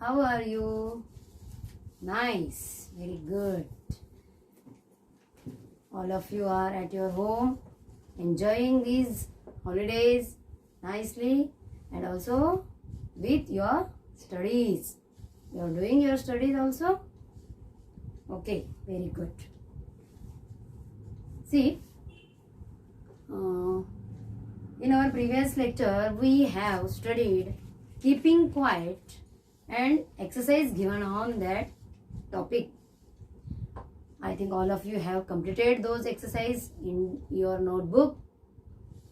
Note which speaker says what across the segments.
Speaker 1: How are you? Nice, very good. All of you are at your home enjoying these holidays nicely and also with your studies. You are doing your studies also? Okay, very good. See, in our previous lecture we have studied keeping quiet and exercise given on that topic. I think all of you have completed those exercise in your notebook.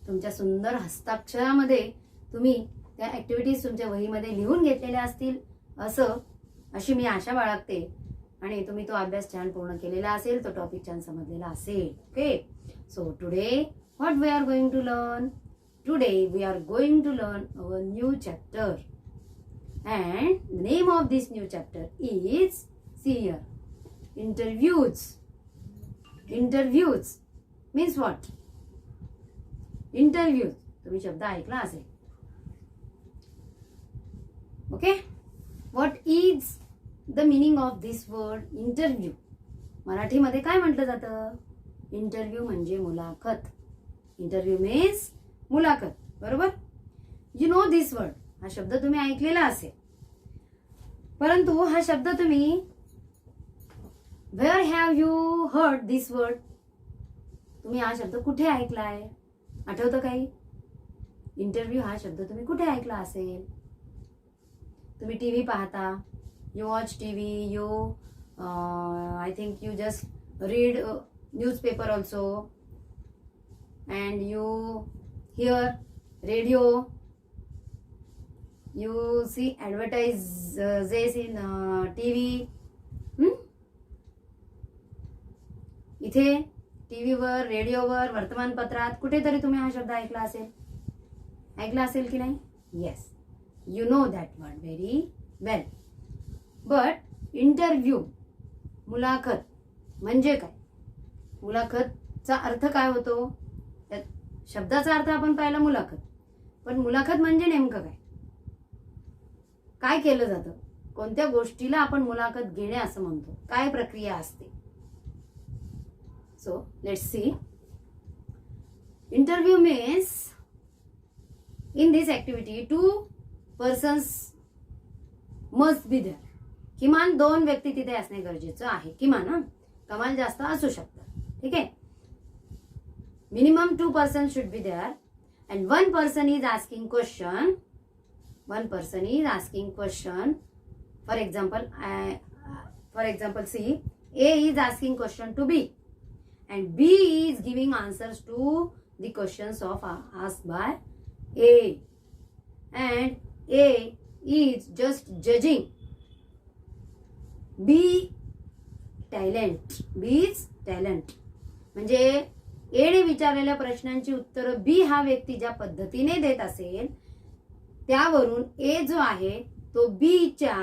Speaker 1: तुमच्या सुंदर हस्ताक्षरामध्ये तुम्ही त्या activities तुमच्या वहीमध्ये लिहून घेतलेल्या असतील अशी मी आशा बाळगते आणि तुम्ही तो अभ्यास छान पूर्ण केलेला असेल, तो टॉपिक छान समजलेला असेल. Okay, so today what we are going to learn? Today we are going to learn our new chapter and the name of this new chapter is, see here, interviews. Interviews means what? Interviews तुम्ही शब्द ऐकला असेल. Okay, what is the meaning of this word interview? मराठीमध्ये काय म्हटलं जातं? Interview म्हणजे मुलाखत. इंटरव्ह्यू मीन्स मुलाखत, बरोबर? यू नो दिस वर्ड, हा शब्द तुम्ही ऐकलेला असेल, परंतु हा शब्द तुम्ही where have you heard this word? तुम्ही हा शब्द कुठे ऐकलाय? आठवतं काही? इंटरव्ह्यू हा शब्द तुम्ही कुठे ऐकला असेल? तुम्ही टीव्ही पाहता, you watch TV, you I think you just read newspaper also and you here radio. You see advertises in TV. इथे टीव्हीवर, रेडिओवर, वर्तमानपत्रात कुठेतरी तुम्ही हा शब्द ऐकला असेल की नाही? Yes, you know that word very well. But interview, मुलाखत म्हणजे काय? मुलाखतचा अर्थ काय होतो? शब्दाचा अर्थ आपण पाहिला मुलाखत, पण मुलाखत म्हणजे नेमकं काय? काय केलं जातं? कोणत्या गोष्टीला आपण मुलाखत घेणे असं म्हणतो? काय प्रक्रिया असते? So let's see. Interview means in this activity 2 persons must be there. किमान 2 व्यक्ती तिथे असणे गरजेचं आहे. किमान, कमाल जास्त असू शकतात. ठीक आहे, minimum 2 persons should be there and 1 person is asking question. One person is asking question. For example, see, A is asking question to B, and B is giving answers to the questions asked by A, and A is just judging B talent. B's talent म्हणजे A ने विचारलेल्या प्रश्नांची उत्तर B हा व्यक्ती ज्या पद्धतीने देत असेल त्यावरून ए जो आहे तो बीच्या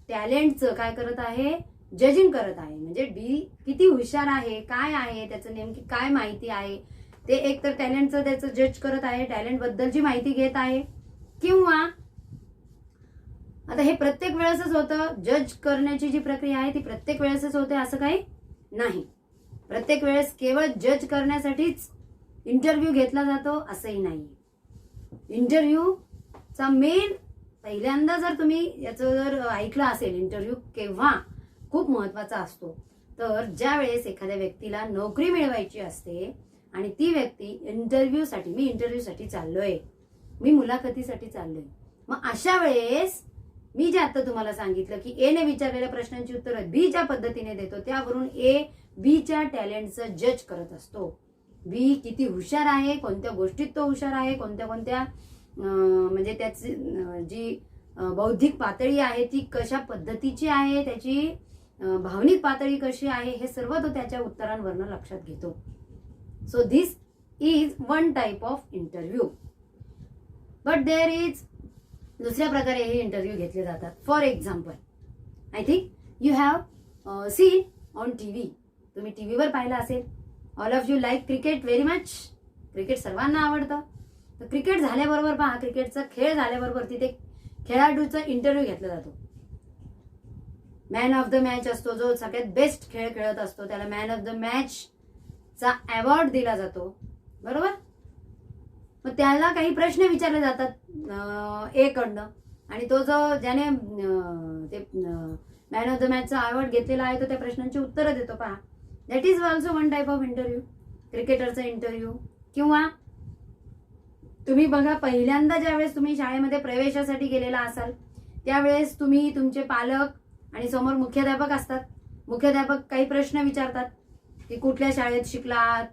Speaker 1: टॅलेंटचं काय करत आहे? जजिंग करत आहे. म्हणजे बी किती हुशार आहे, काय आहे, त्याचं नेमकी काय माहिती आहे ते एक तर टॅलेंटचं त्याचं जज करत आहे, टॅलेंट बद्दलची माहिती घेत आहे. किंवा आता हे प्रत्येक वेळेसच होतं, जज करण्याची जी प्रक्रिया आहे ती प्रत्येक वेळेसच होते असं काही नाही. प्रत्येक वेळेस केवळ जज करण्यासाठीच इंटरव्ह्यू घेतला जातो असंही नाही. इंटरव्ह्यू चा मेन पहिल्यांदा जर तुम्ही याचं जर ऐकलं असेल, इंटरव्ह्यू केव्हा खूप महत्वाचा असतो तर ज्या वेळेस एखाद्या व्यक्तीला नोकरी मिळवायची असते आणि ती व्यक्ती मी इंटरव्ह्यूसाठी चाललोय, मी मुलाखतीसाठी चाललोय, मग अशा वेळेस मी जे आता तुम्हाला सांगितलं की ए ने विचारलेल्या प्रश्नांची उत्तरं बी ज्या पद्धतीने देतो त्यावरून ए बीच्या टॅलेंटचं जज करत असतो. बी किती हुशार आहे, कोणत्या गोष्टीत तो हुशार आहे, कोणत्या म्हणजे त्याची जी बौद्धिक पातळी आहे ती कशा पद्धतीची आहे, त्याची भावनिक पातळी कशी आहे, हे सर्व तो त्याच्या उत्तरांवरनं लक्षात घेतो. So this is one type of interview. But there is दुसऱ्या प्रकारे हे इंटरव्ह्यू घेतले जातात. For example, I think you have seen on TV. तुम्ही टीव्हीवर पाहिलं असेल. All of you like cricket very much. Cricket सर्वांना आवडतं. तर क्रिकेट झाल्याबरोबर पहा, क्रिकेटचा खेळ झाल्याबरोबर तिथे खेळाडूचा इंटरव्ह्यू घेतला जातो. मॅन ऑफ द मॅच असतो, जो सगळ्यात बेस्ट खेळ खेळत असतो त्याला मॅन ऑफ द मॅचचा अवॉर्ड दिला जातो, बरोबर. मग त्याला काही प्रश्न विचारले जातात ए कडनं, आणि तो जो ज्याने ते मॅन ऑफ द मॅचचा अवॉर्ड घेतलेला आहे तो त्या प्रश्नांची उत्तरं देतो. पहा, that is also one type of interview, क्रिकेटरचा इंटरव्ह्यू. किंवा तुम्ही बघा, पहिल्यांदा ज्यावेळेस तुम्ही शाळेमध्ये प्रवेशासाठी गेलेला असाल त्यावेळेस तुम्ही, तुमचे पालक आणि समोर मुख्याध्यापक असतात. मुख्याध्यापक काही प्रश्न विचारतात की कुठल्या शाळेत शिकलात,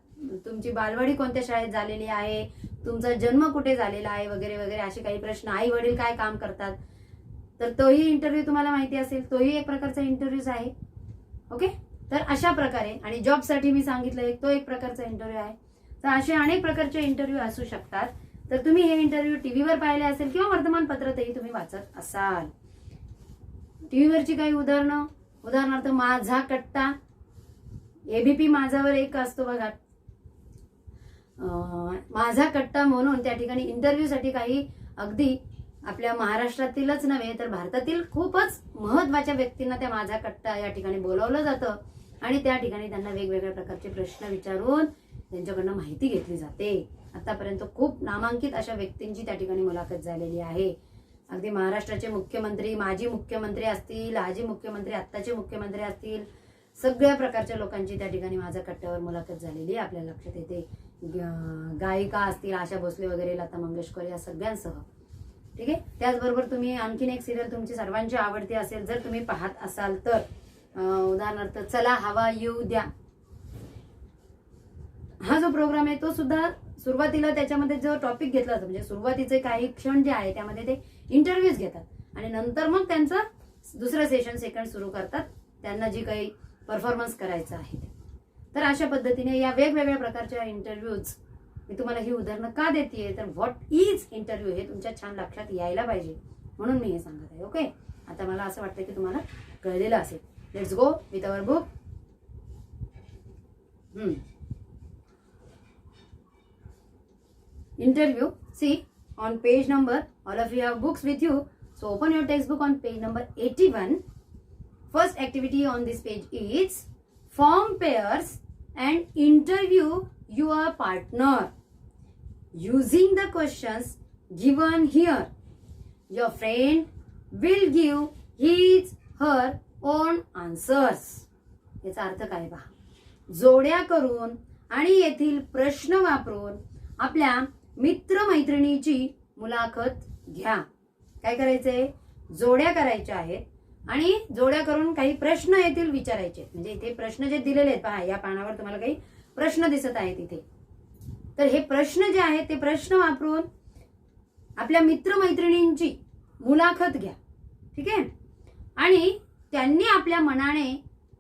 Speaker 1: तुमची बालवाडी कोणत्या शाळेत झालेली आहे, तुमचा जन्म कुठे झालेला आहे, वगैरे वगैरे असे काही प्रश्न. आई वडील काय काम करतात, तर तोही इंटरव्ह्यू तुम्हाला माहिती असेल, तोही एक प्रकारचा इंटरव्ह्यूच आहे. ओके, तर अशा प्रकारे. आणि जॉबसाठी मी सांगितलं तो एक प्रकारचा इंटरव्ह्यू आहे. तर असे अनेक प्रकारचे इंटरव्ह्यू असू शकतात. तर तुम्ही हे इंटरव्ह्यू टीव्हीवर पाहिले असेल किंवा वर्तमानपत्रातही तुम्ही वाचत असाल. टीव्हीवरची काही उदाहरणं, उदाहरणार्थ माझा कट्टा, एबीपी माझावर एक असतो बघा, माझा कट्टा म्हणून त्या ठिकाणी इंटरव्ह्यूसाठी काही अगदी आपल्या महाराष्ट्रातीलच नव्हे तर भारतातील खूपच महत्वाच्या व्यक्तींना त्या माझा कट्टा या ठिकाणी बोलावलं जातं आणि त्या ठिकाणी त्यांना वेगवेगळ्या प्रकारचे प्रश्न विचारून त्यांच्याकडनं माहिती घेतली जाते. आतापर्यंत खूप नामांकित अशा व्यक्तींची त्या ठिकाणी मुलाखत झालेली आहे. अगदी महाराष्ट्राचे मुख्यमंत्री, माजी मुख्यमंत्री असतील, आजी मुख्यमंत्री, आत्ताचे मुख्यमंत्री असतील, सगळ्या प्रकारच्या लोकांची त्या ठिकाणी माझ्या कट्ट्यावर मुलाखत झालेली आपल्या लक्षात येते. गायिका असतील, आशा भोसले वगैरे, लता मंगेशकर, या सगळ्यांसह. ठीक आहे. त्याचबरोबर तुम्ही आणखीन एक सिरियल तुमची सर्वांची आवडती असेल जर तुम्ही पाहत असाल तर, उदाहरणार्थ चला हवा येऊ द्या, हा जो प्रोग्राम आहे तो सुद्धा सुरुवातीला त्याच्यामध्ये जो टॉपिक घेतला जातो, म्हणजे सुरुवातीचे काही क्षण जे आहे त्यामध्ये ते इंटरव्ह्यूज घेतात आणि नंतर मग त्यांचं दुसरं सेशन सेकंड सुरू करतात, त्यांना जी काही परफॉर्मन्स करायचं आहे ते. तर अशा पद्धतीने या वेगवेगळ्या प्रकारच्या इंटरव्ह्यूज मी तुम्हाला ही उदाहरणं का देतेय, तर व्हॉट इज इंटरव्ह्यू हे तुमच्या छान लक्षात यायला पाहिजे म्हणून मी हे सांगत आहे. ओके, आता मला असं वाटतं की तुम्हाला कळलेलं असेल. Let's go with our book. Interview. See on page number, all of you have books with you, so open your textbook on page number 81. First activity on this page is form pairs and interview your partner using the questions given here. Your friend will give his her own answers. याचा अर्थ काय पहा, जोड्या करून आणि येथील प्रश्न वापरून आपल्या मित्रमैत्रिणीची मुलाखत घ्या. काय करायचंय, जोड्या करायच्या आहेत आणि जोड्या करून काही प्रश्न येतील विचारायचे. म्हणजे इथे प्रश्न जे दिलेले आहेत पहा, या पानावर तुम्हाला काही प्रश्न दिसत आहेत इथे. तर हे प्रश्न जे आहेत ते प्रश्न वापरून आपल्या मित्रमैत्रिणींची मुलाखत घ्या. ठीक आहे. आणि त्यांनी आपल्या मनाने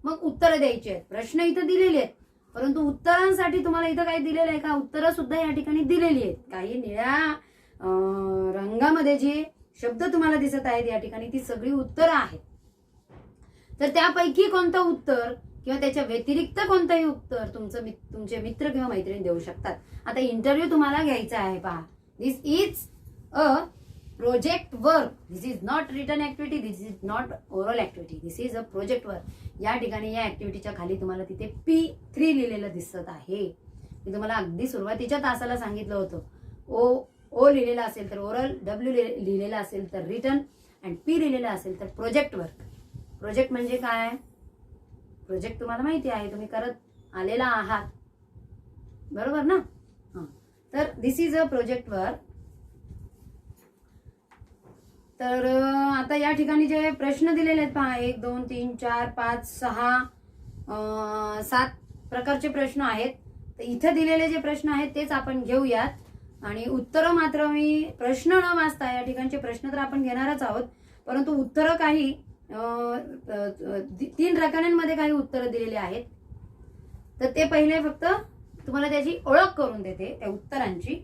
Speaker 1: मग उत्तरं द्यायची आहेत. प्रश्न इथं दिलेले आहेत परंतु उत्तरांसाठी तुम्हाला इथं काही दिलेलं आहे का, उत्तरं सुद्धा या ठिकाणी दिलेली आहेत. काही निळ्या रंगामध्ये जे शब्द तुम्हाला दिसत आहेत या ठिकाणी ती सगळी उत्तरं आहेत. तर त्यापैकी कोणतं उत्तर किंवा त्याच्या व्यतिरिक्त कोणतंही उत्तर तुमचे मित्र किंवा मैत्रीण देऊ शकतात. आता इंटरव्ह्यू तुम्हाला घ्यायचा आहे पहा. This is a project work. This is not written activity, this is not oral activity, this is a project work. या ठिकाणी या ऍक्टिव्हिटीच्या खाली तुम्हाला तिथे P3 लिहिलेलं दिसत आहे. मी तुम्हाला अगदी सुरुवातीच्या तासाला सांगितलं होतं, ओ लिहिलेला असेल तर ओरल, W लिहिलेला असेल तर रिटन आणि P लिहिलेला असेल तर प्रोजेक्ट वर्क. प्रोजेक्ट म्हणजे काय, प्रोजेक्ट तुम्हाला माहिती आहे, तुम्ही करत आलेला आहात, बरोबर ना. तर दिस इज अ प्रोजेक्ट वर्क. तर आता या ठिकाणी जे प्रश्न दिलेले आहेत पहा, 1 2 3 4 5 6 7 प्रकारचे प्रश्न आहेत. तर इथे दिलेले जे प्रश्न आहेत तेच आपण घेऊयात आणि उत्तरं मात्र मी प्रश्न न वाचता, या ठिकाणचे प्रश्न तर आपण घेणारच आहोत परंतु उत्तरं काही 3 रकान्यांमध्ये काही उत्तरं दिलेली आहेत. तर ते पहिले फक्त तुम्हाला त्याची ओळख करून देते त्या उत्तरांची.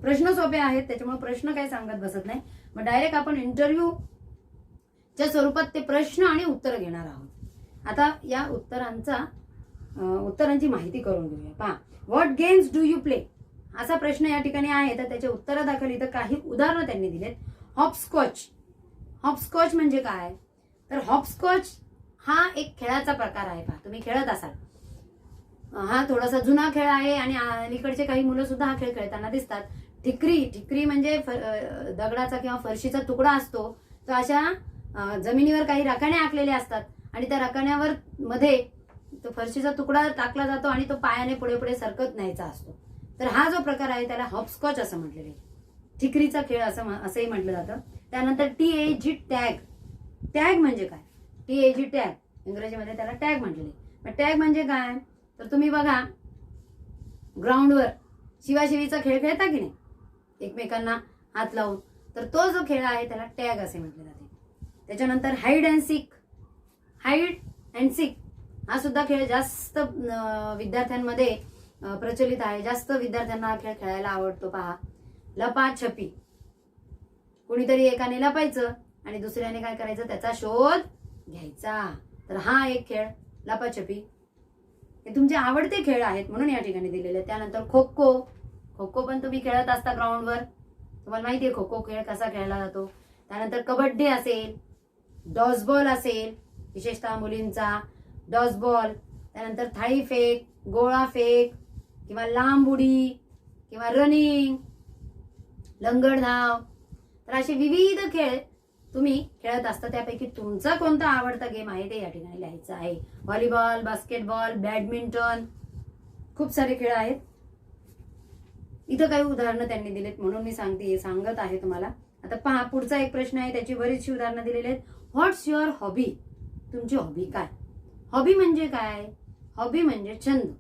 Speaker 1: प्रश्न सोपे आहेत त्याच्यामुळे प्रश्न काही सांगत बसत नाही, मग डायरेक्ट आपण इंटरव्ह्यूच्या स्वरूपात ते प्रश्न आणि उत्तर घेणार आहोत. आता या उत्तरांची माहिती करून घेऊया. पहा, what games do you play असा प्रश्न या ठिकाणी आहे. तर त्याच्या उत्तरादाखल इथं काही उदाहरणं त्यांनी दिलेत. हॉपस्कॉच. हॉपस्कॉच म्हणजे काय, तर हॉपस्कॉच हा एक खेळाचा प्रकार आहे. पहा, तुम्ही खेळत असाल. हा थोडासा जुना खेळ आहे आणि अलीकडचे काही मुलं सुद्धा हा खेळ खेळताना दिसतात. ठिकरी म्हणजे दगडाचा किंवा फरशीचा तुकडा असतो. तो अशा जमिनीवर काही रकाने आखलेले असतात आणि त्या रकान्यावर मध्ये तो फरशीचा तुकडा टाकला जातो आणि तो पायाने पुढे पुढे सरकत न्यायचा असतो. तर हा जो प्रकार आहे त्याला हॉपस्कॉच असं म्हटलेलं आहे. ठिकरीचा खेळ असंही म्हटलं जातं. त्यानंतर TAG टॅग. टॅग म्हणजे काय? TAG टॅग, इंग्रजीमध्ये त्याला टॅग म्हटलेलं आहे. टॅग म्हणजे काय? तर तुम्ही बघा, ग्राउंडवर शिवाशिवीचा खेळ खेळता की नाही, एकमेकांना हात लावून, तर तो जो खेळ आहे त्याला टॅग असे म्हटले जाते. त्याच्यानंतर हाईड अँड सीक हा सुद्धा खेळ जास्त विद्यार्थ्यांमध्ये प्रचलित आहे. जास्त विद्यार्थ्यांना हा खेळ खेळायला आवडतो. पहा, लपाछपी. कुणीतरी एकाने लपायचं आणि दुसऱ्याने काय करायचं, त्याचा शोध घ्यायचा. तर हा एक खेळ लपाछपी. हे तुमचे आवडते खेळ आहेत म्हणून या ठिकाणी दिलेले आहेत. त्यानंतर खो खो पण तुम्ही खेळत असता ग्राउंडवर. तुम्हाला माहिती आहे खो खो खेळ कसा खेळला जातो. त्यानंतर कबड्डी असेल, डॉसबॉल असेल, विशेषतः मुलींचा डॉसबॉल. त्यानंतर थाळी फेक, गोळा फेक किंवा लांब उडी किंवा रनिंग, लंगडधाव. तर असे विविध खेळ तुम्ही खेळत असता. त्यापैकी तुमचा कोणता आवडता गेम आहे ते या ठिकाणी लिहायचं आहे. व्हॉलीबॉल, बास्केटबॉल, बॅडमिंटन, खूप सारे खेळ आहेत. इथं काही उदाहरणं त्यांनी दिलेत म्हणून मी सांगत आहे तुम्हाला. आता पहा, पुढचा एक प्रश्न आहे, त्याची बरीचशी उदाहरणं दिलेली आहेत. व्हॉट्स युअर हॉबी? तुमची हॉबी काय? हॉबी म्हणजे काय? हॉबी म्हणजे छंद.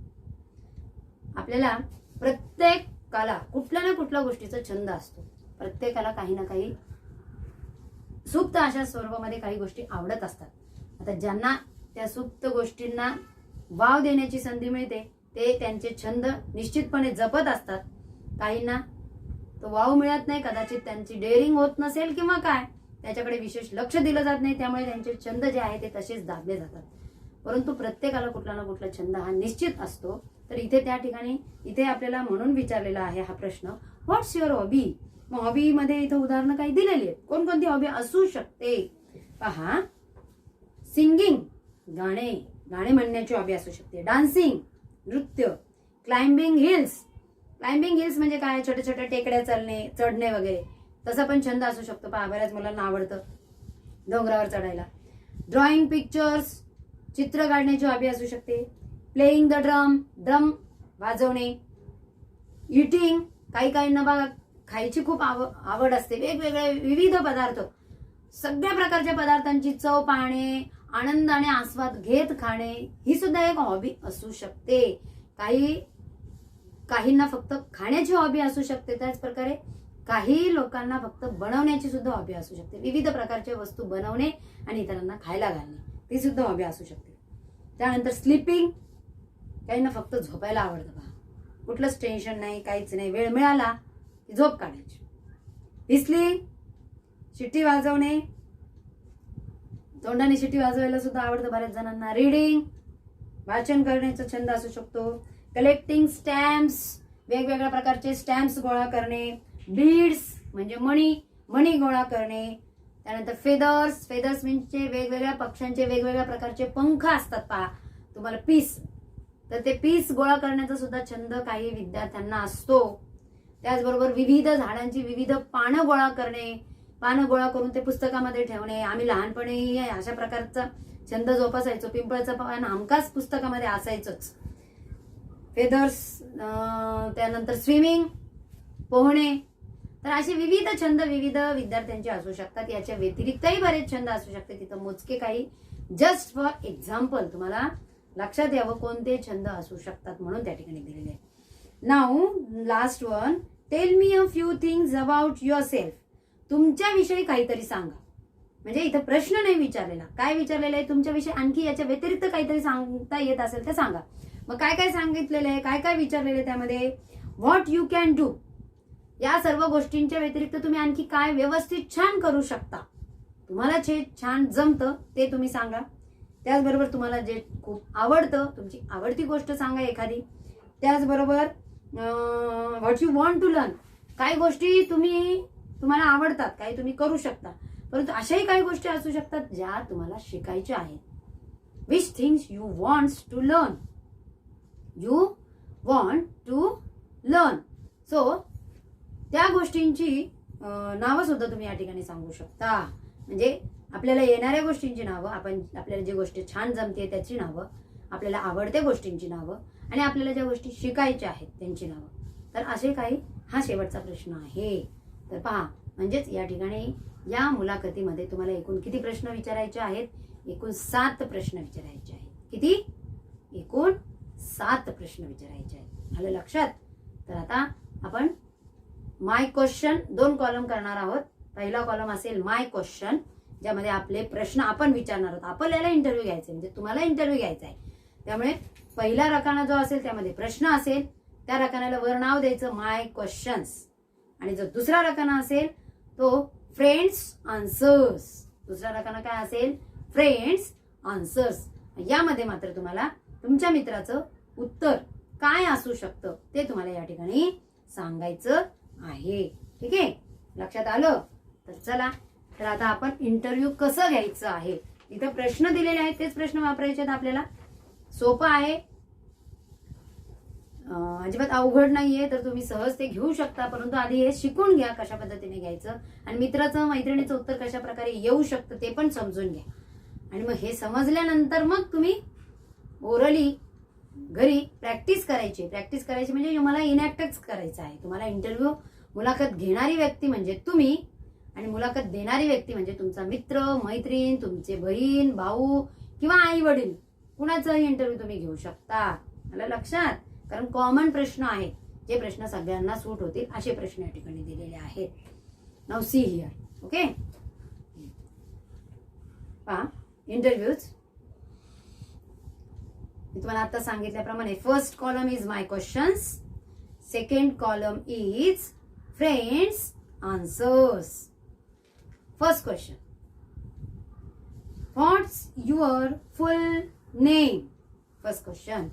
Speaker 1: आपल्याला प्रत्येकाला कुठल्या ना कुठल्या गोष्टीचा छंद असतो. प्रत्येकाला काही ना काही सुप्त अशा स्वरूपामध्ये काही गोष्टी आवडत असतात. आता ज्यांना त्या सुप्त गोष्टींना वाव देण्याची संधी मिळते ते त्यांचे छंद निश्चितपणे जपत असतात. काहींना तो वाव मिळत नाही, कदाचित त्यांची डेअरिंग होत नसेल किंवा काय, त्याच्याकडे विशेष लक्ष दिलं जात नाही, त्यामुळे त्यांचे छंद जे आहे ते तसेच दाबले जातात. परंतु प्रत्येकाला कुठला ना कुठला छंद हा निश्चित असतो. तर इथे आपल्याला म्हणून विचारलेला आहे हा प्रश्न, व्हॉट्स युअर हॉबी? मग हॉबीमध्ये इथं उदाहरणं काही दिलेली आहेत. कोणकोणती हॉबी असू शकते? पहा, सिंगिंग, गाणे म्हणण्याची हॉबी असू शकते. डान्सिंग, नृत्य. क्लाइम्बिंग हिल्स म्हणजे काय? छोट्या छोट्या टेकड्या चढणे वगैरे, तसा पण छंद असू शकतो. पहा, बऱ्याच मुलांना आवडतं डोंगरावर चढायला. ड्रॉइंग पिक्चर्स, चित्र काढण्याची हॉबी असू शकते. प्लेइंग द ड्रम वाजवणे. इटिंग, काहींना बघा खायची खूप आवड असते. वेगवेगळे विविध पदार्थ, सगळ्या प्रकारच्या पदार्थांची चव पाहणे, आनंदाने आस्वाद घेत खाणे, ही सुद्धा एक हॉबी असू शकते. काहींना फक्त खाण्याची हॉबी असू शकते. त्याच प्रकारे काही लोकांना फक्त बनवण्याची सुद्धा हॉबी असू शकते. विविध प्रकारच्या वस्तू बनवणे आणि इतरांना खायला घालणे, ती सुद्धा हॉबी असू शकते. त्यानंतर स्लीपिंग, काहींना फक्त झोपायला आवडतं. पहा, कुठलंच टेन्शन नाही, काहीच नाही, वेळ मिळाला की झोप काढायची. व्हिस्लिंग, शिट्टी वाजवणे, तोंडाने शिट्टी वाजवायला सुद्धा आवडतं बऱ्याच जणांना. रीडिंग, वाचन करण्याचा छंद असू शकतो. कलेक्टिंग स्टॅम्प्स, वेगवेगळ्या प्रकारचे स्टॅम्प्स गोळा करणे. बीड्स म्हणजे मणी गोळा करणे. त्यानंतर फेदर्स म्हणजे वेगवेगळ्या पक्ष्यांचे वेगवेगळ्या प्रकारचे पंख असतात. पहा तुम्हाला पीस, तर ते पीस गोळा करण्याचा सुद्धा छंद काही विद्यार्थ्यांना असतो. त्याचबरोबर विविध झाडांची विविध पानं गोळा करणे, पानं गोळा करून ते पुस्तकामध्ये ठेवणे. आम्ही लहानपणी अशा प्रकारचा छंद जोपासायचो. पिंपळाचं पान हमखास पुस्तकामध्ये असायचंच. फेदर्स, त्यानंतर स्विमिंग, पोहणे. तर असे विविध छंद विविध विद्यार्थ्यांचे असू शकतात. याच्या व्यतिरिक्तही बरेच छंद असू शकते. तिथं मोजके काही जस्ट फॉर एक्झाम्पल तुम्हाला लक्षात यावं कोणते छंद असू शकतात म्हणून त्या ठिकाणी दिलेले आहे. Now last one, tell me a few things about yourself. तुमच्याविषयी काहीतरी सांगा. म्हणजे इथं प्रश्न नाही विचारलेला, काय विचारलेलं आहे तुमच्याविषयी, आणखी याच्या व्यतिरिक्त काहीतरी सांगता येत असेल तर सांगा. मग काय काय सांगितलेलं आहे, काय काय विचारलेलं आहे त्यामध्ये, व्हॉट यू कॅन डू, या सर्व गोष्टींच्या व्यतिरिक्त तुम्ही आणखी काय व्यवस्थित छान करू शकता, तुम्हाला जे छान जमतं ते तुम्ही सांगा. त्याचबरोबर तुम्हाला जे खूप आवडतं, तुमची आवडती गोष्ट सांगा एखादी. त्याचबरोबर what you want to learn, काही गोष्टी तुम्हाला आवडतात, काही तुम्ही करू शकता, परंतु अशाही काही गोष्टी असू शकतात ज्या तुम्हाला शिकायच्या आहेत. Which things you wants to learn. You want to learn. So त्या गोष्टींची नावं सुद्धा तुम्ही या ठिकाणी सांगू शकता. म्हणजे आपल्याला येणाऱ्या गोष्टींची नावं, आपल्याला जी गोष्ट छान जमते त्याची नावं, आपल्याला आवडत्या गोष्टींची नावं आणि आपल्याला ज्या गोष्टी शिकायच्या आहेत त्यांची नावं. तर असे काही हा शेवटचा प्रश्न आहे. तर पहा, म्हणजेच या ठिकाणी या मुलाखतीमध्ये तुम्हाला एकूण किती प्रश्न विचारायचे आहेत? एकूण 7 प्रश्न विचारायचे आहेत. किती? एकूण 7 प्रश्न विचारायचे आहेत. आलं लक्षात? तर आता आपण माय क्वेश्चन 2 कॉलम करणार आहोत. पहिला कॉलम असेल माय क्वेश्चन, ज्यामध्ये आपले प्रश्न आपण विचारणार आहोत. आपल्याला इंटरव्ह्यू घ्यायचा आहे, म्हणजे तुम्हाला इंटरव्ह्यू घ्यायचा आहे. त्यामुळे पहिला रकाना जो असेल त्यामध्ये प्रश्न असेल, त्या रकान्याला वर नाव द्यायचं माय क्वेश्चन्स. आणि जो दुसरा रकाना असेल तो फ्रेंड्स आन्सर्स. दुसरा रकाना काय असेल? Friends answers. यामध्ये मात्र तुम्हाला तुमच्या मित्राचं उत्तर काय असू शकतं ते तुम्हाला या ठिकाणी सांगायचं आहे. ठीक आहे, लक्षात आलं? तर चला, तर आता आपण इंटरव्ह्यू कसं घ्यायचं आहे. इथं प्रश्न दिलेले आहेत, तेच प्रश्न वापरायचे आहेत आपल्याला. सोपं आहे, अजिबात अवघड नाहीये. तर तुम्ही सहज ते घेऊ शकता. परंतु आधी हे शिकून घ्या कशा पद्धतीने घ्यायचं, आणि मित्राचं मैत्रिणीचं उत्तर कशा प्रकारे येऊ शकतं ते पण समजून घ्या. आणि मग हे समजल्यानंतर मग तुम्ही ओरली घरी प्रॅक्टिस करायची. प्रॅक्टिस करायची म्हणजे मला इनॅक्टच करायचं आहे. तुम्हाला इंटरव्ह्यू मुलाखत घेणारी व्यक्ती म्हणजे तुम्ही, आणि मुलाखत देणारी व्यक्ती म्हणजे तुमचा मित्र, मैत्रीण, तुमचे बहीण, भाऊ किंवा आई वडील, कुणाचाही इंटरव्ह्यू तुम्ही घेऊ शकता. मला लक्षात? कारण कॉमन प्रश्न आहेत, जे प्रश्न सगळ्यांना सूट होतील असे प्रश्न या ठिकाणी दिलेले आहेत. Now see here. ओके, पहा इंटरव्ह्यूज. मी तुम्हाला आता सांगितल्याप्रमाणे first column is my questions, second column is friends answers. First question, what's your full name. First question,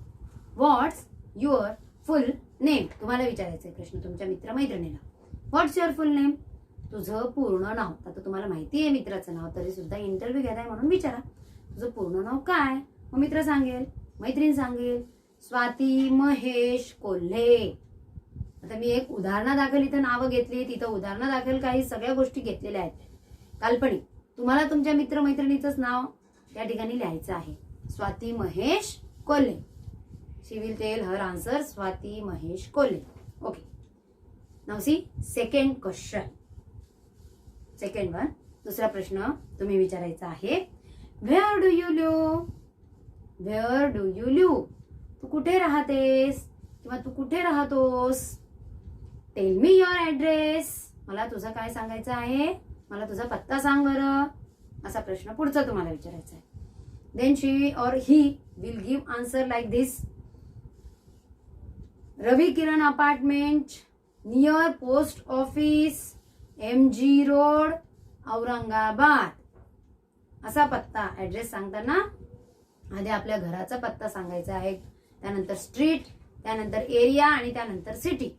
Speaker 1: what's your full name. तुम्हाला विचारायचा प्रश्न तुमच्या मित्रमैत्रिणीला. व्हॉट्स युअर फुल नेम. तुझं पूर्ण नाव. आता तुम्हाला माहिती आहे मित्राचं नाव, तरी सुद्धा इंटरव्ह्यू घेताय म्हणून विचारा, तुझं पूर्ण नाव काय. मग मित्र सांगेल, मैत्रीण सांगेल, स्वाती महेश कोल्हे. आता मी एक उदाहरणादाखल इथं नावं घेतली, तिथं उदाहरणादाखल काही सगळ्या गोष्टी घेतलेल्या आहेत काल्पनिक. तुम्हाला तुमच्या मित्रमैत्रिणीचंच नाव त्या ठिकाणी लिहायचं आहे. Swati Mahesh Kolhe. She will tell her answer, Swati Mahesh Kolhe. Okay, now see second question. Second one, दुसरा प्रश्न तुम्ही विचारायचा आहे. Where do you live. Where do you live. तू कुठे राहतेस किंवा तू कुठे राहतोस. Tell me your address. मला तुझं काय सांगायचं आहे, मला तुझा पत्ता सांग बरं. असा प्रश्न पुढचा तुम्हाला विचारायचा आहे. Then she or he will give answer like this. Ravi Kiran apartment near post office, MG road, Aurangabad. असा पत्ता, ऍड्रेस सांगताना आधी आपल्या घराचा पत्ता सांगायचा आहे, त्यानंतर स्ट्रीट, त्यानंतर एरिया आणि त्यानंतर सिटी,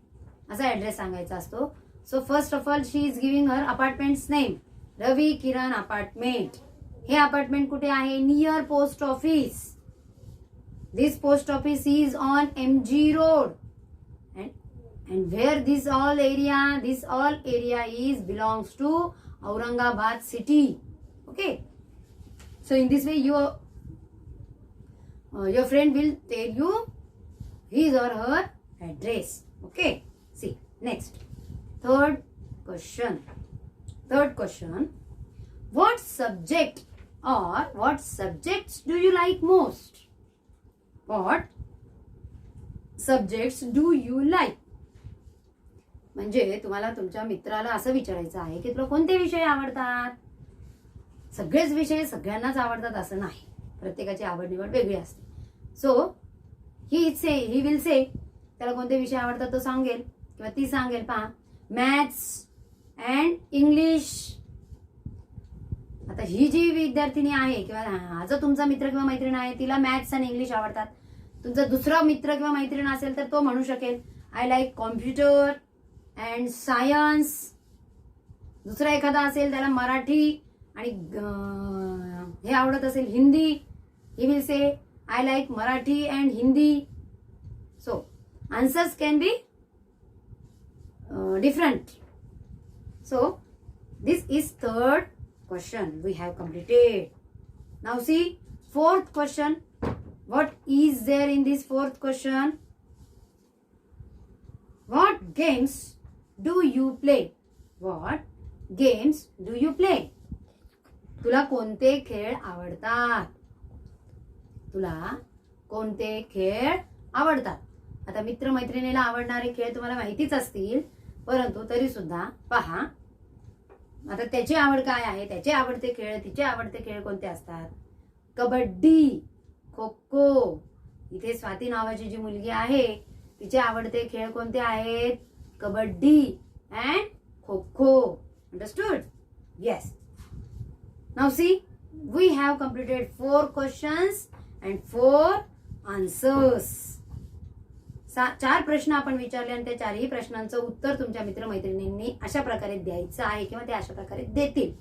Speaker 1: असा ऍड्रेस सांगायचा असतो. So first of all she is giving her apartment's name. Ravi Kiran apartment. हे अपार्टमेंट कुठे आहे? Near post office. This post office is on MG road. And where this all area is belongs to Aurangabad city. Okay, so in this way your friend will tell you his or her address. Okay, see next, third question. What subject or what subjects do you like most. What subjects do you like. म्हणजे तुम्हाला तुमच्या मित्राला असं विचारायचं आहे की तुला कोणते विषय आवडतात. सगळेच विषय सगळ्यांनाच आवडतात असं नाही, प्रत्येकाची आवड निवड वेगळी असते. सो ही विल से, त्याला कोणते विषय आवडतात तो सांगेल किंवा ती सांगेल. पहा, मॅथ्स अँड इंग्लिश. आता ही जी विद्यार्थिनी आहे किंवा हा जो तुमचा मित्र किंवा मैत्रीण आहे तिला मॅथ्स आणि इंग्लिश आवडतात. तुमचा दुसरा मित्र किंवा मैत्रीण असेल तर तो म्हणू शकेल I like computer and science. दुसरा एखादा असेल त्याला मराठी आणि हे आवडत असेल Hindi, he will say I like Marathi and Hindi. So answers can be different. So this is third question we have completed. Now see fourth question. What is there in this fourth question? What games do you play? What games do you play? तुला कोणते खेळ आवडतात? तुला कोणते खेळ आवडतात? आता मित्रमैत्रिणीला आवडणारे खेळ तुम्हाला माहितीच असतील, परंतु तरी सुद्धा पहा, आता त्याची आवड काय आहे, त्याचे आवडते खेळ, तिचे आवडते खेळ कोणते असतात? कबड्डी, खो खो. इथे स्वाती नावाची जी मुलगी आहे तिचे आवडते खेळ कोणते आहेत? Kabaddi and kho kho. Understood? Yes. Now see we have completed 4 questions and 4 answers. 4 प्रश्न आपण विचारले आणि त्या 4ही प्रश्नांचं उत्तर तुमच्या मित्रमैत्रिणींनी अशा प्रकारे द्यायचं आहे किंवा ते अशा प्रकारे देतील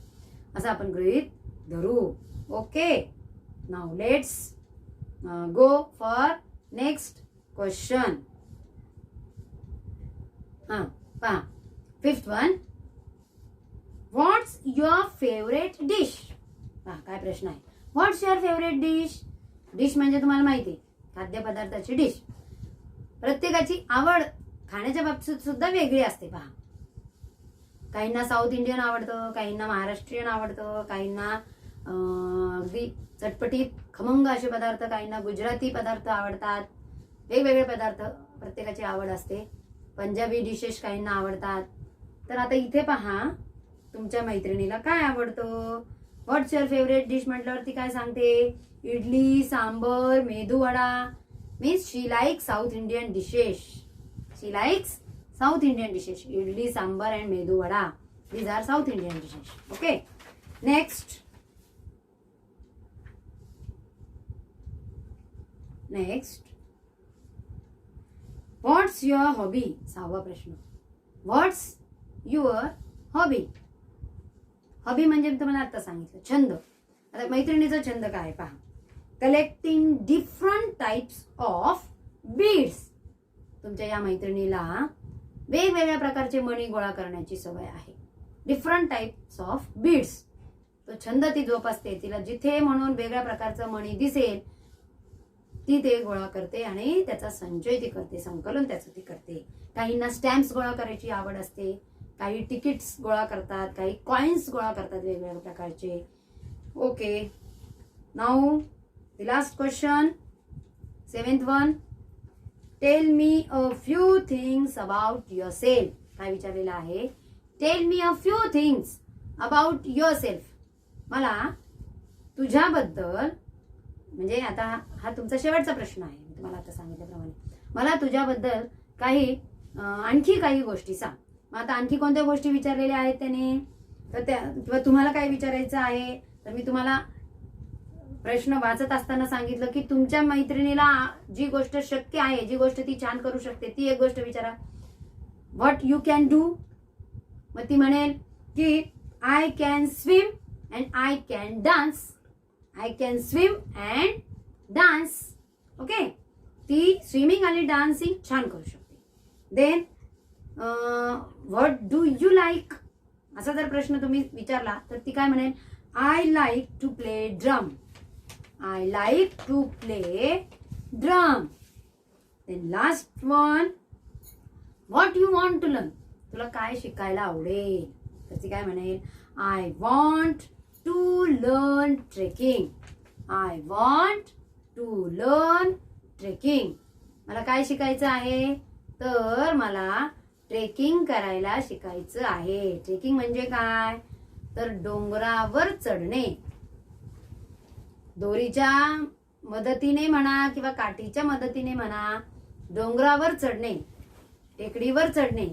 Speaker 1: असं आपण गृहीत धरू. Okay. Now let's go for next question. पहा 5th one. What's your favourite dish? काय प्रश्न आहे? व्हॉट्स युअर फेवरेट डिश? डिश म्हणजे तुम्हाला माहिती खाद्यपदार्थाची डिश. प्रत्येकाची आवड खाण्याच्या बाबतीत सुद्धा वेगळी असते. पहा, काहींना साऊथ इंडियन आवडतं, काहींना महाराष्ट्रीयन आवडतं, काहींना अगदी चटपटीत खमंग असे पदार्थ, काहींना गुजराती पदार्थ आवडतात. वेगवेगळे पदार्थ प्रत्येकाची आवड असते. पंजाबी डिशेस काहींना आवडतात. तर आता इथे पहा तुमच्या मैत्रिणीला काय आवडतं? व्हॉट्स युअर फेवरेट डिश म्हटल्यावरती काय सांगते? Idli, sambar, medu vada. Means she likes South Indian dishes. She likes South Indian dishes. Idli, sambar and medu vada. These are South Indian dishes. Okay. Next. What's your hobby? 6वा प्रश्न. What's your hobby? हॉबी म्हणजे मी तुम्हाला आता सांगितलं छंद. आता मैत्रिणीचा छंद काय पहा. Collecting different types of beads. तुमच्या या मैत्रिणीला वेगवेगळ्या प्रकारचे मणी गोळा करण्याची सवय आहे. डिफरंट टाइप्स ऑफ बीड्स तो छंद ती जोपासते. तिला जिथे म्हणून वेगळ्या प्रकारचं मणी दिसेल ती ते गोळा करते आणि त्याचा संचय ती करते, संकलन त्याचं ती करते. काहींना स्टॅम्प्स गोळा करायची आवड असते, काही तिकीट्स गोळा करतात, काही कॉइन्स गोळा करतात वेगवेगळ्या प्रकारचे. Okay. Now the last question, 7th one. Tell me a few things about yourself. काय विचारलेलं आहे? Tell me a few things about yourself. मला तुझ्याबद्दल, म्हणजे आता हा तुमचा शेवटचा प्रश्न आहे, मी तुम्हाला आता सांगितल्याप्रमाणे. मला तुझ्याबद्दल आणखी काही गोष्टी सांग. मग आता आणखी कोणत्या गोष्टी विचारलेल्या आहेत त्याने, तर त्या किंवा तुम्हाला काय विचारायचं आहे, तर मी तुम्हाला प्रश्न वाचत असताना सांगितलं की तुमच्या मैत्रिणीला जी गोष्ट शक्य आहे, जी गोष्ट ती छान करू शकते, ती एक गोष्ट विचारा. What you can do. मग ती म्हणेल की I can swim and I can dance. I can swim and dance. Okay. ती स्विमिंग आणि डान्सिंग छान करू शकते. Then what do you like असा जर प्रश्न तुम्ही विचारला तर ती काय म्हणेल? I like to play drum. I like to play drum. Then last one. What you want to learn? तुला काय शिकायला आवडेल? तर ती काय म्हणेल? I want to learn trekking. I want to learn trekking. मला काय शिकायचं आहे? तर मला ट्रेकिंग करायला शिकायचं आहे. ट्रेकिंग म्हणजे काय? तर डोंगरावर चढणे. दोरीच्या मदतीने म्हणा किंवा काठीच्या मदतीने म्हणा, डोंगरावर चढणे, टेकडीवर चढणे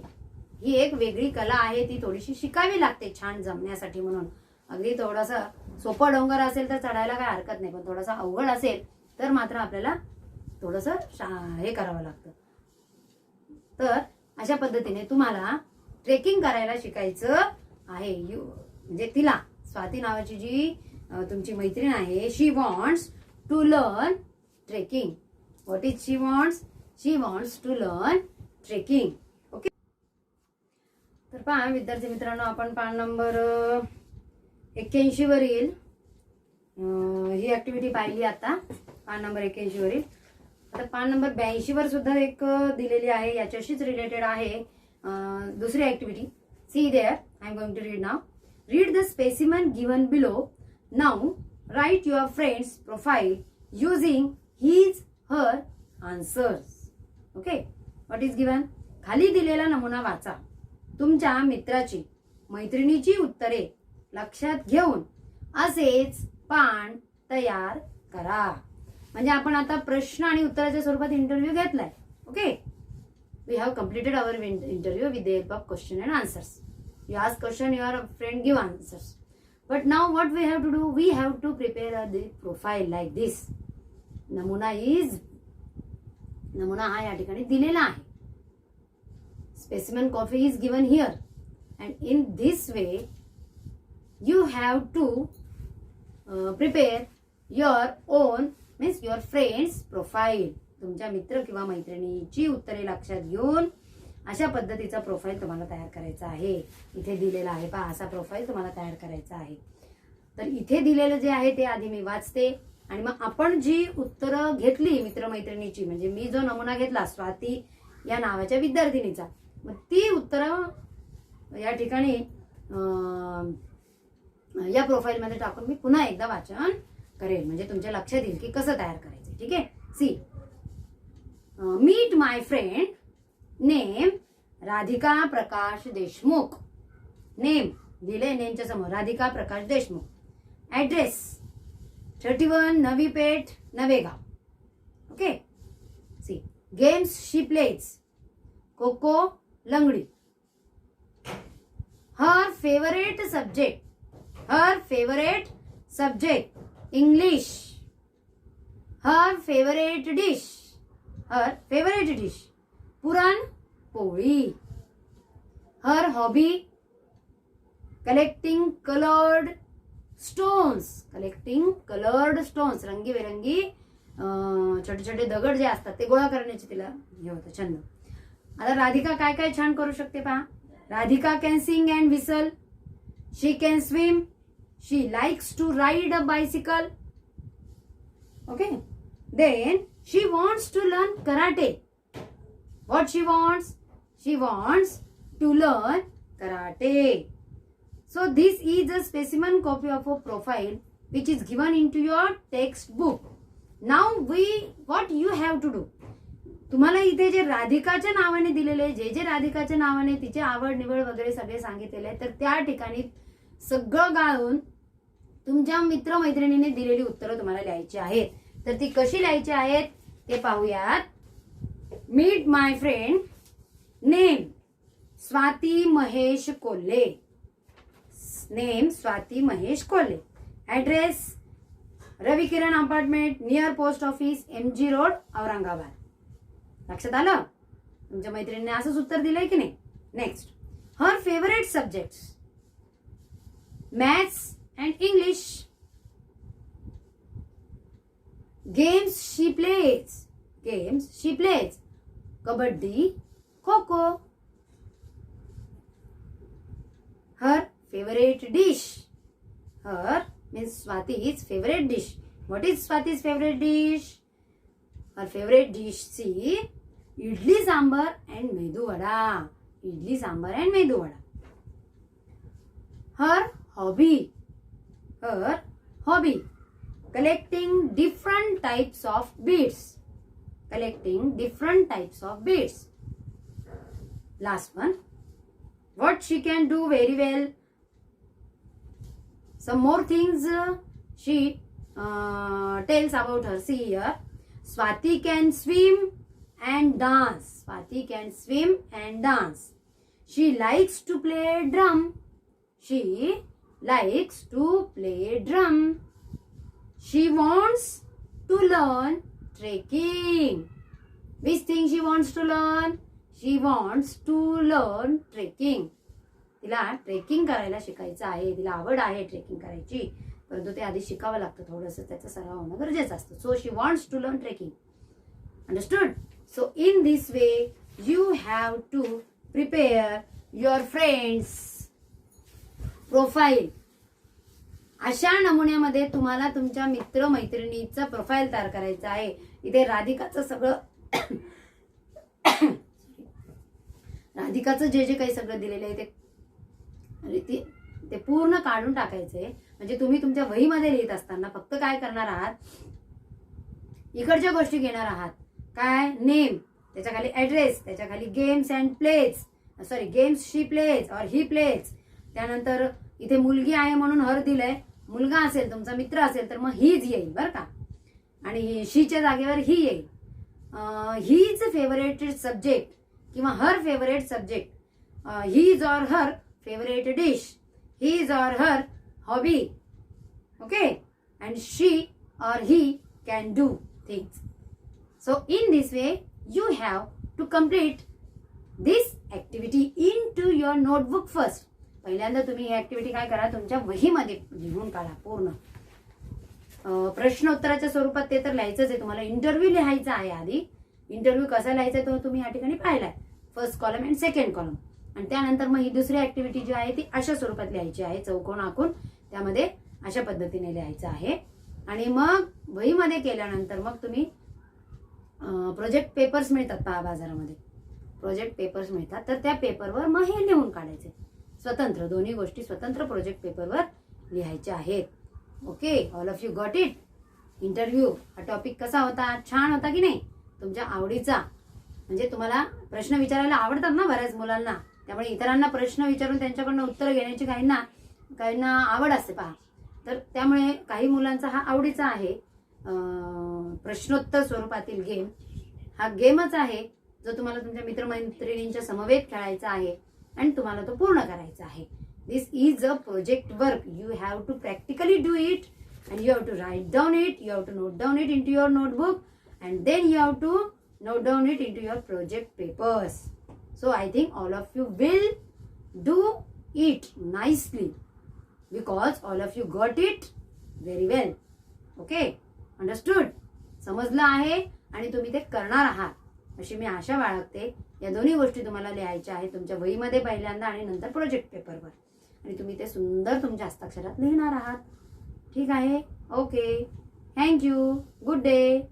Speaker 1: ही एक वेगळी कला आहे. ती थोडीशी शिकावी लागते छान जमण्यासाठी. म्हणून अगदी थोडासा सोपा डोंगर असेल तर चढायला काय हरकत नाही, पण थोडासा अवघड असेल तर मात्र आपल्याला थोडंसं हे करावं लागतं. तर अशा पद्धतीने तुम्हाला ट्रेकिंग करायला शिकायचं आहे. म्हणजे तिला स्वाती नावाची जी तुमची मैत्रीण आहे, she wants to learn trekking. What is she wants? She wants to learn trekking. Okay. तर पहा विद्यार्थी मित्रांनो, आपण पान नंबर 81 वरील ही ऍक्टिव्हिटी पाहिली आता, पान नंबर 81 वरील. आता पान नंबर 82 वर सुद्धा एक दिलेली आहे, याच्याशीच रिलेटेड आहे दुसरी activity. See there, I am going to read नाव. Read the specimen given below. Now write your friend's profile using his her answers. Okay. What is given? खाली दिलेला नमुना वाचा. तुमच्या मित्राची मैत्रिणीची उत्तरे लक्षात घेऊन असेच पान तयार करा. म्हणजे आपण आता प्रश्न आणि उत्तराच्या स्वरूपात इंटरव्ह्यू घेतलाय. Okay. We have completed our interview with the help of question and answers. You ask question, your friend give answers. But now what we have to do? We have to prepare the profile like this. नमुना हा या ठिकाणी दिलेला आहे. Specimen copy is given here. And in this way, you have to prepare your own, means your friend's profile. तुमच्या मित्र किंवा मैत्रिणीची उत्तरे लक्षात घेऊन अशा पद्धतीचा प्रोफाईल तुम्हाला तयार करायचा आहे. इथे दिलेला आहे पहा, असा प्रोफाईल तुम्हाला तयार करायचा आहे. तर इथे दिलेलं जे आहे ते आधी मी वाचते आणि मग आपण जी उत्तरं घेतली मित्रमैत्रिणीची, म्हणजे मी जो नमुना घेतला स्वाती या नावाच्या विद्यार्थिनीचा, मग ती उत्तरं या ठिकाणी या प्रोफाईलमध्ये टाकून मी पुन्हा एकदा वाचन करेल, म्हणजे तुमच्या लक्षात येईल की कसं तयार करायचं. ठीक आहे. See, meet my friend. Name Radhika Prakash Deshmukh. Name दिले, नेमच्या समोर Radhika Prakash Deshmukh. Address 31 Navi Peth Navegaon. Okay. See, games she plays. Kho kho, langdi. Her favourite subject English. Her favourite dish puran poli. Her hobby collecting coloured stones. रंगीबेरंगी छोटे छोटे दगड जे असतात ते गोळा करण्याचे तिला हे होतं छंद. आता राधिका काय काय छान करू शकते पहा. Radhika can sing and whistle. She can swim. She likes to ride a bicycle. Okay. Then she wants to learn karate. What she wants? She wants to learn karate. So this is a specimen copy of a profile which is given into your textbook. Now what you have to do? तुम्हाला इथे जे राधिकाच्या नावाने दिलेले, जे राधिकाच्या नावाने तिचे आवड निवड वगैरे सगळे सांगितलेले आहे, तर त्या ठिकाणी सगळं गाळून तुमच्या मित्रमैत्रिणीने दिलेली उत्तरं तुम्हाला लिहायची आहेत. तर ती कशी लिहायची आहेत ते पाहूयात. Meet my friend. Name Swati Mahesh Kolhe. Name Swati Mahesh Kolhe. Address Ravikiran apartment near post office MG road Aurangabad. लक्षात आलं? तुमच्या मैत्रिणीने असंच उत्तर दिलंय की नाही? Next, her favourite subjects maths and English. Games she plays. Kabaddi, kho kho. Her favorite dish. Her means Swati's favorite dish. What is Swati's favorite dish? Her favorite dish, see, idli sambar and medu vada. Her hobby, collecting different types of beads. Last one, what she can do very well. Some more things she tells about her. See here, Swati can swim and dance. She likes to play drum. She wants to learn trekking. Which thing she wants to learn? She wants to learn trekking. तिला trekking करायला शिकायचं आहे, तिला आवड आहे trekking करायची, परंतु ते आधी शिकावं लागतं, थोडंसं त्याचा सराव होणं गरजेचं असतं. So she wants to learn trekking. Understood? So in this way you have to prepare your friend's profile. अशा नमुन्यामध्ये तुम्हाला तुमच्या मित्र मैत्रिणीचं प्रोफाईल तयार करायचं आहे. इथे राधिकाचं सगळं राधिकाचं जे जे काही सगळं दिलेलं आहे ते पूर्ण काढून टाकायचंय. म्हणजे तुम्ही तुमच्या वहीमध्ये लिहित असताना फक्त काय करणार आहात, इकडच्या गोष्टी घेणार आहात. काय? नेम, त्याच्या खाली ऍड्रेस, त्याच्या खाली games and plays, games she plays or he pledge. त्यानंतर इथे मुलगी आहे म्हणून हर दिलंय. मुलगा असेल, तुमचा मित्र असेल तर मग हीच येईल बरं का, आणि शीच्या जागेवर ही येईल. हीज फेवरेट सब्जेक्ट किंवा हर favourite subject, his or her favourite dish, his or her hobby. Okay, and she or he can do things. So in this way you have to complete this activity in to your notebook first. पहिल्यांदा तुम्ही ही activity काय करा, तुमच्या वहीमध्ये लिहून काढा पूर्ण. प्रश्नोत्तराच्या स्वरूपात ते तर लिहायचंच आहे तुम्हाला. इंटरव्ह्यू लिहायचा आहे आधी. इंटरव्ह्यू कसा लिहायचा तो तुम्ही या ठिकाणी पाहिलाय, first column and second column. आणि त्यानंतर मग ही दुसरी ऍक्टिव्हिटी जी आहे ती अशा स्वरूपात लिहायची आहे, चौकोन आखून त्यामध्ये अशा पद्धतीने लिहायचं आहे. आणि मग वहीमध्ये केल्यानंतर मग तुम्ही प्रोजेक्ट पेपर्स मिळतात पहा बाजारामध्ये, प्रोजेक्ट पेपर्स मिळतात, तर त्या पेपरवर मग हे लिहून काढायचे स्वतंत्र. दोन्ही गोष्टी स्वतंत्र प्रोजेक्ट पेपरवर लिहायच्या आहेत. Okay, all of you got it. Interview हा टॉपिक कसा होता? छान होता की नाही? तुमच्या आवडीचा. म्हणजे तुम्हाला प्रश्न विचारायला आवडतात ना बऱ्याच मुलांना, त्यामुळे इतरांना प्रश्न विचारून त्यांच्याकडनं उत्तर घेण्याची काहींना आवड असते पहा. तर त्यामुळे काही मुलांचा हा आवडीचा आहे प्रश्नोत्तर स्वरूपातील गेम. हा गेमच आहे जो तुम्हाला तुमच्या मित्रमैत्रिणींच्या समवेत खेळायचा आहे आणि तुम्हाला तो पूर्ण करायचा आहे. This is a project work. You have to practically do it and you have to write down it, you have to note down it into your notebook, and then you have to note down it into your project papers. So I think all of you will do it nicely because all of you got it very well. Okay, understood? समजलं आहे आणि तुम्ही ते करणार आहात अशी मी आशा बाळगते. या दोन्ही गोष्टी तुम्हाला लिहायच्या आहेत तुमच्या वहीमध्ये पहिल्यांदा आणि नंतर प्रोजेक्ट पेपरवर, आणि तुम्ही ते सुंदर तुमच्या हस्ताक्षरात लिहिणार आहात. ठीक आहे? Okay, thank you, good day.